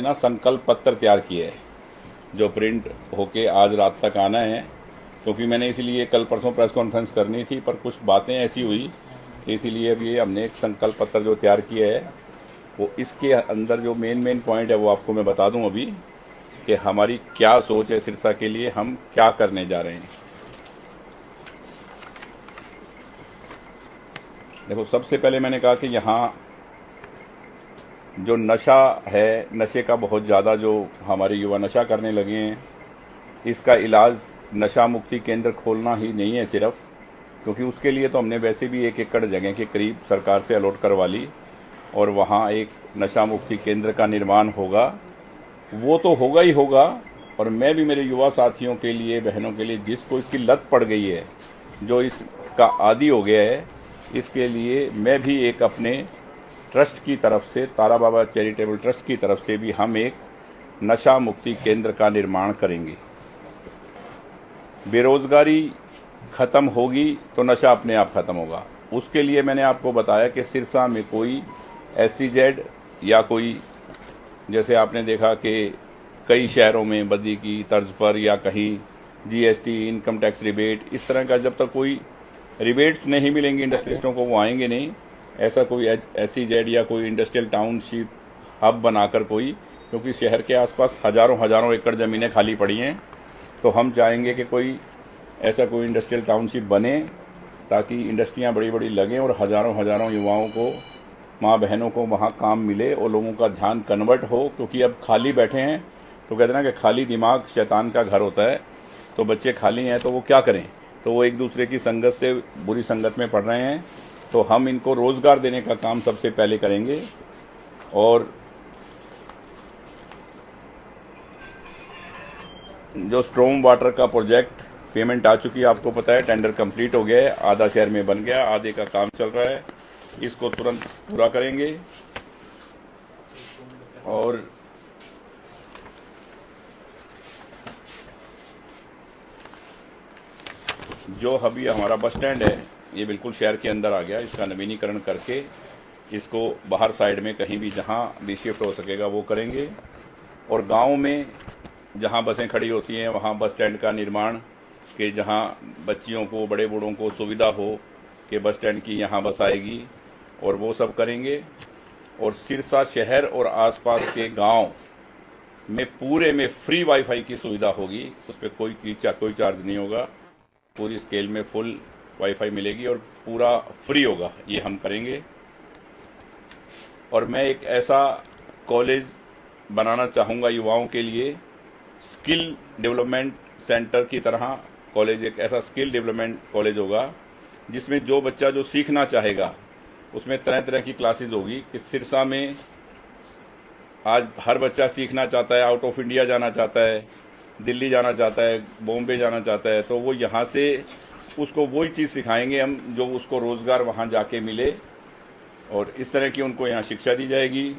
ना संकल्प पत्र तैयार किया है जो प्रिंट होके आज रात तक आना है, क्योंकि मैंने इसीलिए कल परसों प्रेस कॉन्फ्रेंस करनी थी, पर कुछ बातें ऐसी हुई कि इसीलिए अब ये हमने एक संकल्प पत्र जो तैयार किया है, वो इसके अंदर जो मेन पॉइंट है वो आपको मैं बता दूं अभी कि हमारी क्या सोच है सिरसा के लिए, हम क्या करने जा रहे हैं। देखो, सबसे पहले मैंने कहा कि यहाँ जो नशा है, नशे का बहुत ज़्यादा जो हमारे युवा नशा करने लगे हैं, इसका इलाज नशा मुक्ति केंद्र खोलना ही नहीं है सिर्फ, क्योंकि उसके लिए तो हमने वैसे भी 1 एकड़ जगह के करीब सरकार से अलॉट करवा ली और वहाँ एक नशा मुक्ति केंद्र का निर्माण होगा। वो तो होगा ही होगा, और मैं भी मेरे युवा साथियों के लिए, बहनों के लिए, जिसको इसकी लत पड़ गई है, जो इसका आदी हो गया है, इसके लिए मैं भी एक अपने ट्रस्ट की तरफ से, तारा बाबा चैरिटेबल ट्रस्ट की तरफ से भी हम एक नशा मुक्ति केंद्र का निर्माण करेंगे। बेरोजगारी खत्म होगी तो नशा अपने आप खत्म होगा। उसके लिए मैंने आपको बताया कि सिरसा में कोई SEZ या कोई, जैसे आपने देखा कि कई शहरों में बद्दी की तर्ज पर या कहीं GST, इनकम टैक्स रिबेट, इस तरह का जब तक कोई रिबेट्स नहीं मिलेंगे इंडस्ट्रियलिस्टों को, वो आएंगे नहीं। ऐसा कोई SEZ या कोई इंडस्ट्रियल टाउनशिप हब बनाकर कोई, क्योंकि शहर के आसपास हजारों एकड़ ज़मीनें खाली पड़ी हैं, तो हम चाहेंगे कि कोई ऐसा कोई इंडस्ट्रियल टाउनशिप बने ताकि इंडस्ट्रियां बड़ी लगें और हजारों युवाओं को, माँ बहनों को वहाँ काम मिले और लोगों का ध्यान कन्वर्ट हो। क्योंकि अब खाली बैठे हैं तो कहते हैं ना कि खाली दिमाग शैतान का घर होता है, तो बच्चे खाली हैं तो वो क्या करें, तो वो एक दूसरे की संगत से बुरी संगत में पड़ रहे हैं। तो हम इनको रोज़गार देने का काम सबसे पहले करेंगे। और जो स्ट्रॉम वाटर का प्रोजेक्ट, पेमेंट आ चुकी है, आपको पता है, टेंडर कंप्लीट हो गया है, आधा शहर में बन गया, आधे का काम चल रहा है, इसको तुरंत पूरा करेंगे। और जो अभी हमारा बस स्टैंड है, ये बिल्कुल शहर के अंदर आ गया, इसका नवीनीकरण करके इसको बाहर साइड में कहीं भी जहाँ भी शिफ्ट हो सकेगा वो करेंगे। और गांव में जहाँ बसें खड़ी होती हैं वहाँ बस स्टैंड का निर्माण, कि जहाँ बच्चियों को, बड़े बूढ़ों को सुविधा हो कि बस स्टैंड की यहाँ बस आएगी, और वो सब करेंगे। और सिरसा शहर और आसपास के गांव में पूरे में फ्री वाईफाई की सुविधा होगी, उस पर कोई चार्ज नहीं होगा, पूरी स्केल में फुल वाईफाई मिलेगी और पूरा फ्री होगा, ये हम करेंगे। और मैं एक ऐसा कॉलेज बनाना चाहूँगा युवाओं के लिए, स्किल डेवलपमेंट सेंटर की तरह कॉलेज, एक ऐसा स्किल डेवलपमेंट कॉलेज होगा जिसमें जो बच्चा जो सीखना चाहेगा उसमें तरह की क्लासेस होगी। कि सिरसा में आज हर बच्चा सीखना चाहता है, आउट ऑफ इंडिया जाना चाहता है, दिल्ली जाना चाहता है, बॉम्बे जाना चाहता है, तो वो यहाँ से उसको वही चीज़ सिखाएंगे हम जो उसको रोज़गार वहाँ जाके मिले, और इस तरह की उनको यहाँ शिक्षा दी जाएगी।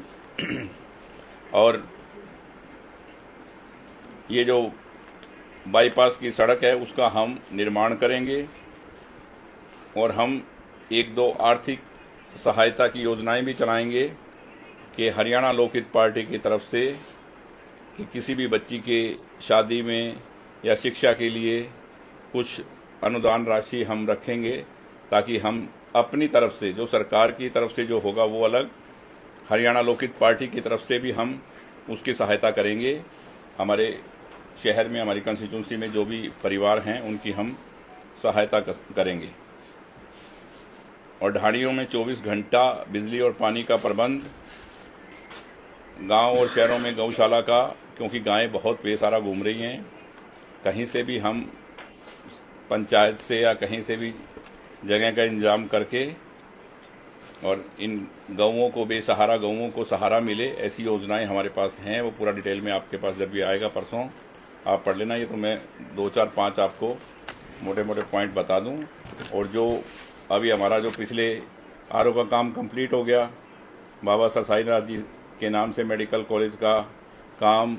और ये जो बाईपास की सड़क है उसका हम निर्माण करेंगे, और हम 1-2 आर्थिक सहायता की योजनाएं भी चलाएंगे कि हरियाणा लोकहित पार्टी की तरफ से कि किसी भी बच्ची के शादी में या शिक्षा के लिए कुछ अनुदान राशि हम रखेंगे, ताकि हम अपनी तरफ से, जो सरकार की तरफ से जो होगा वो अलग, हरियाणा लोकहित पार्टी की तरफ से भी हम उसकी सहायता करेंगे। हमारे शहर में, हमारी कंस्टिट्यूंसी में जो भी परिवार हैं उनकी हम सहायता करेंगे। और ढाणियों में 24 घंटा बिजली और पानी का प्रबंध, गांव और शहरों में गौशाला का, क्योंकि गायें बहुत बेसहारा घूम रही हैं, कहीं से भी हम पंचायत से या कहीं से भी जगह का इंतजाम करके और इन गौओं को, बेसहारा गौओं को सहारा मिले, ऐसी योजनाएं हमारे पास हैं। वो पूरा डिटेल में आपके पास जब भी आएगा परसों आप पढ़ लेना, ये तो मैं 2-4-5 आपको मोटे पॉइंट बता दूं। और जो अभी हमारा जो पिछले RO का काम कंप्लीट हो गया, बाबा सर साईनाथ जी के नाम से मेडिकल कॉलेज का काम,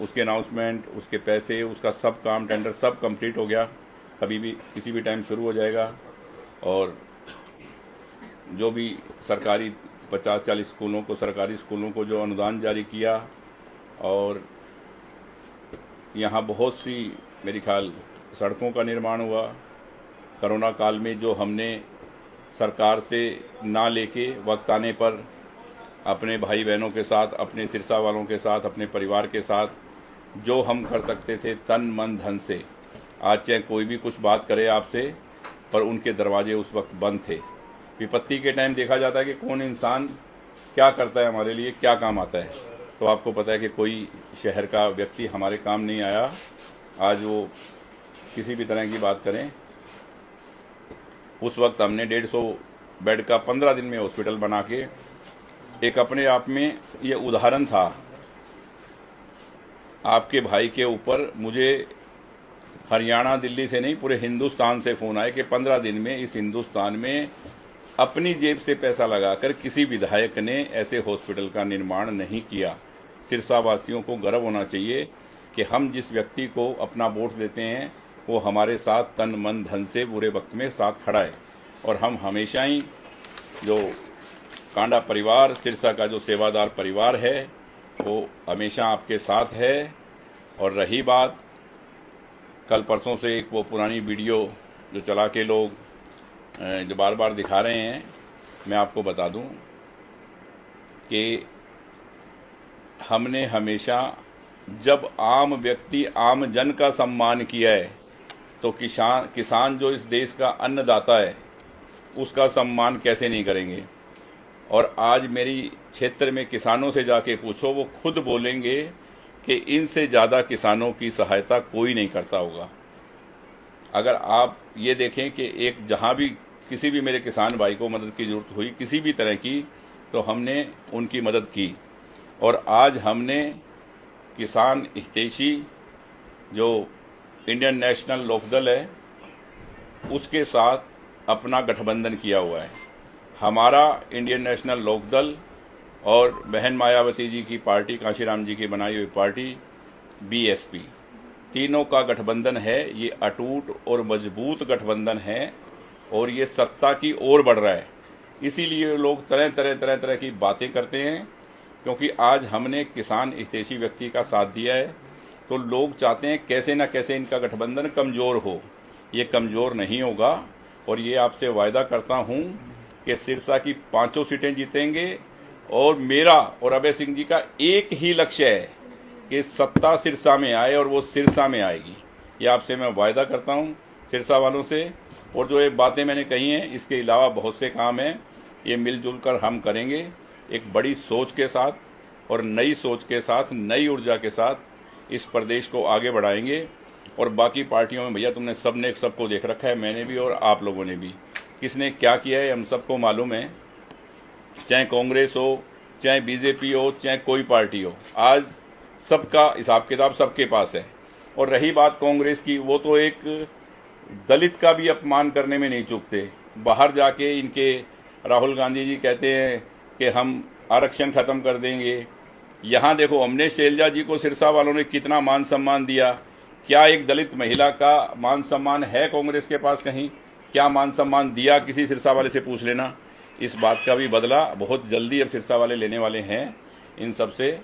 उसके अनाउंसमेंट, उसके पैसे, उसका सब काम, टेंडर सब कंप्लीट हो गया, कभी भी किसी भी टाइम शुरू हो जाएगा। और जो भी सरकारी 50-40 स्कूलों को, सरकारी स्कूलों को जो अनुदान जारी किया, और यहाँ बहुत सी मेरी ख्याल सड़कों का निर्माण हुआ। कोरोना काल में जो हमने सरकार से ना लेके वक्त आने पर अपने भाई बहनों के साथ, अपने सिरसा वालों के साथ, अपने परिवार के साथ जो हम कर सकते थे तन मन धन से, आज चाहे कोई भी कुछ बात करे आपसे, पर उनके दरवाजे उस वक्त बंद थे। विपत्ति के टाइम देखा जाता है कि कौन इंसान क्या करता है हमारे लिए, क्या काम आता है। तो आपको पता है कि कोई शहर का व्यक्ति हमारे काम नहीं आया। आज वो किसी भी तरह की बात करें, उस वक्त हमने 150 बेड का 15 दिन में हॉस्पिटल बना के, एक अपने आप में ये उदाहरण था। आपके भाई के ऊपर मुझे हरियाणा, दिल्ली से नहीं, पूरे हिंदुस्तान से फ़ोन आए कि 15 दिन में इस हिंदुस्तान में अपनी जेब से पैसा लगाकर किसी विधायक ने ऐसे हॉस्पिटल का निर्माण नहीं किया। सिरसा वासियों को गर्व होना चाहिए कि हम जिस व्यक्ति को अपना वोट देते हैं वो हमारे साथ तन मन धन से बुरे वक्त में साथ खड़ा है। और हम हमेशा ही जो कांडा परिवार, सिरसा का जो सेवादार परिवार है, वो हमेशा आपके साथ है। और रही बात, कल परसों से एक वो पुरानी वीडियो जो चला के लोग जो बार बार दिखा रहे हैं, मैं आपको बता दूं कि हमने हमेशा जब आम व्यक्ति, आम जन का सम्मान किया है, तो किसान जो इस देश का अन्नदाता है उसका सम्मान कैसे नहीं करेंगे। और आज मेरी क्षेत्र में किसानों से जाके पूछो, वो खुद बोलेंगे कि इनसे ज़्यादा किसानों की सहायता कोई नहीं करता होगा। अगर आप ये देखें कि एक जहाँ भी किसी भी मेरे किसान भाई को मदद की ज़रूरत हुई किसी भी तरह की, तो हमने उनकी मदद की। और आज हमने किसान हितैषी जो इंडियन नेशनल लोकदल है उसके साथ अपना गठबंधन किया हुआ है। हमारा इंडियन नेशनल लोकदल और बहन मायावती जी की पार्टी, कांशीराम जी की बनाई हुई पार्टी बीएसपी, तीनों का गठबंधन है। ये अटूट और मजबूत गठबंधन है और ये सत्ता की ओर बढ़ रहा है। इसीलिए लोग तरह तरह की बातें करते हैं, क्योंकि आज हमने किसान हितैषी व्यक्ति का साथ दिया है। तो लोग चाहते हैं कैसे ना कैसे इनका गठबंधन कमज़ोर हो। ये कमज़ोर नहीं होगा। और ये आपसे वायदा करता हूँ कि सिरसा की 5 सीटें जीतेंगे। और मेरा और अभय सिंह जी का एक ही लक्ष्य है कि सत्ता सिरसा में आए, और वो सिरसा में आएगी। ये आपसे मैं वायदा करता हूँ सिरसा वालों से। और जो ये बातें मैंने कही हैं, इसके अलावा बहुत से काम हैं, ये मिलजुल कर हम करेंगे, एक बड़ी सोच के साथ और नई सोच के साथ, नई ऊर्जा के साथ इस प्रदेश को आगे बढ़ाएंगे। और बाकी पार्टियों में भैया तुमने सबने सबको देख रखा है, मैंने भी और आप लोगों ने भी, किसने क्या किया है हम सबको मालूम है। चाहे कांग्रेस हो, चाहे बीजेपी हो, चाहे कोई पार्टी हो, आज सबका हिसाब किताब सबके पास है। और रही बात कांग्रेस की, वो तो एक दलित का भी अपमान करने में नहीं चूकते। बाहर जाके इनके राहुल गांधी जी कहते हैं कि हम आरक्षण खत्म कर देंगे। यहाँ देखो, हमने शैलजा जी को सिरसा वालों ने कितना मान सम्मान दिया। क्या एक दलित महिला का मान सम्मान है कांग्रेस के पास कहीं? क्या मान सम्मान दिया किसी सिरसा वाले से पूछ लेना। इस बात का भी बदला बहुत जल्दी अब सिरसा वाले लेने वाले हैं इन सब से।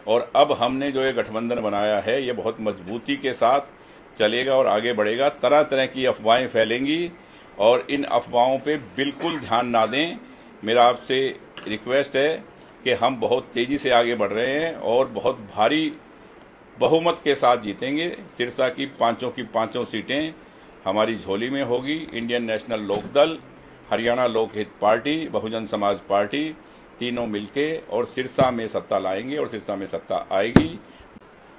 और अब हमने जो ये गठबंधन बनाया है, ये बहुत मजबूती के साथ चलेगा और आगे बढ़ेगा। तरह तरह की अफवाहें फैलेंगी और इन अफवाहों पे बिल्कुल ध्यान ना दें। मेरा आपसे रिक्वेस्ट है कि हम बहुत तेज़ी से आगे बढ़ रहे हैं और बहुत भारी बहुमत के साथ जीतेंगे। सिरसा की 5 सीटें हमारी झोली में होगी। Indian national Lokdal, Haryana Lokhit party, Bahujan Samaj party, तीनों मिलके और सिरसा में सत्ता लाएंगे और सिरसा में सत्ता आएगी।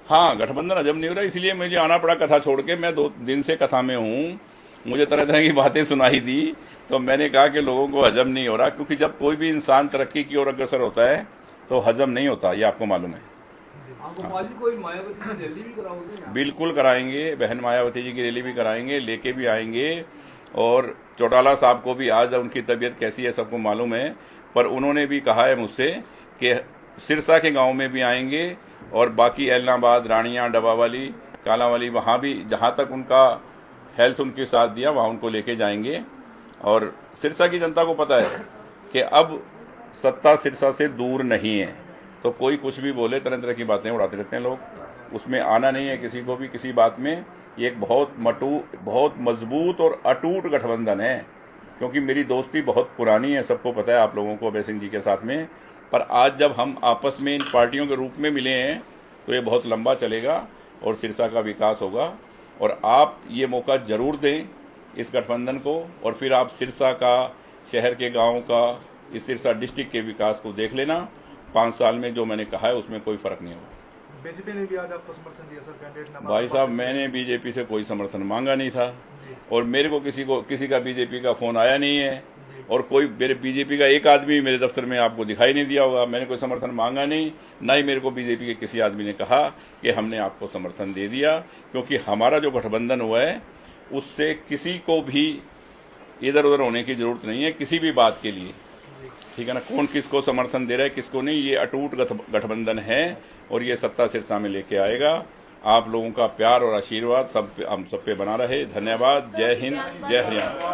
हाँ, गठबंधन हजम नहीं हो रहा, इसलिए मुझे आना पड़ा कथा छोड़ के। मैं 2 दिन से कथा में हूँ, मुझे तरह तरह की बातें सुनाई दी, तो मैंने कहा कि लोगों को हजम नहीं हो रहा, क्योंकि जब कोई भी इंसान तरक्की की ओर अग्रसर होता है तो हजम नहीं होता, ये आपको मालूम है। कोई मायावती की रैली भी कराओगे? बिल्कुल कराएंगे, बहन मायावती जी की रैली भी कराएंगे, लेके भी आएंगे। और चौटाला साहब को भी, आज उनकी तबीयत कैसी है सबको मालूम है, पर उन्होंने भी कहा है मुझसे कि सिरसा के गांव में भी आएंगे और बाकी ऐलनाबाद, रानियां, डबावाली, कालावाली, वहाँ भी जहाँ तक उनका हेल्थ उनके साथ दिया वहाँ उनको लेके जाएंगे। और सिरसा की जनता को पता है कि अब सत्ता सिरसा से दूर नहीं है। तो कोई कुछ भी बोले, तरह तरह की बातें उड़ाते रहते हैं लोग। उसमें आना नहीं है किसी को भी किसी बात में। ये एक बहुत मजबूत और अटूट गठबंधन है, क्योंकि मेरी दोस्ती बहुत पुरानी है, सबको पता है, आप लोगों को अभय सिंह जी के साथ में। पर आज जब हम आपस में इन पार्टियों के रूप में मिले हैं तो ये बहुत लंबा चलेगा और सिरसा का विकास होगा। और आप ये मौका जरूर दें इस गठबंधन को, और फिर आप सिरसा का, शहर के गाँव का, इस सिरसा डिस्ट्रिक्ट के विकास को देख लेना। 5 साल में जो मैंने कहा है उसमें कोई फर्क नहीं होगा। बीजेपी ने भी आज आपको समर्थन दिया सर, कैंडिडेट नाम। भाई साहब, मैंने बीजेपी से कोई समर्थन मांगा नहीं था, और मेरे को किसी का बीजेपी का फोन आया नहीं है, और कोई मेरे बीजेपी का एक आदमी मेरे दफ्तर में आपको दिखाई नहीं दिया होगा। मैंने कोई समर्थन मांगा नहीं, ना ही मेरे को बीजेपी के किसी आदमी ने कहा कि हमने आपको समर्थन दे दिया, क्योंकि हमारा जो गठबंधन हुआ है उससे किसी को भी इधर उधर होने की जरूरत नहीं है किसी भी बात के लिए, ठीक है ना। कौन किसको समर्थन दे रहा है किसको नहीं, ये अटूट गठबंधन है और ये सत्ता सिरसा में लेके आएगा। आप लोगों का प्यार और आशीर्वाद हम सब पे बना रहे। धन्यवाद। जय हिंद, जय हरियाणा।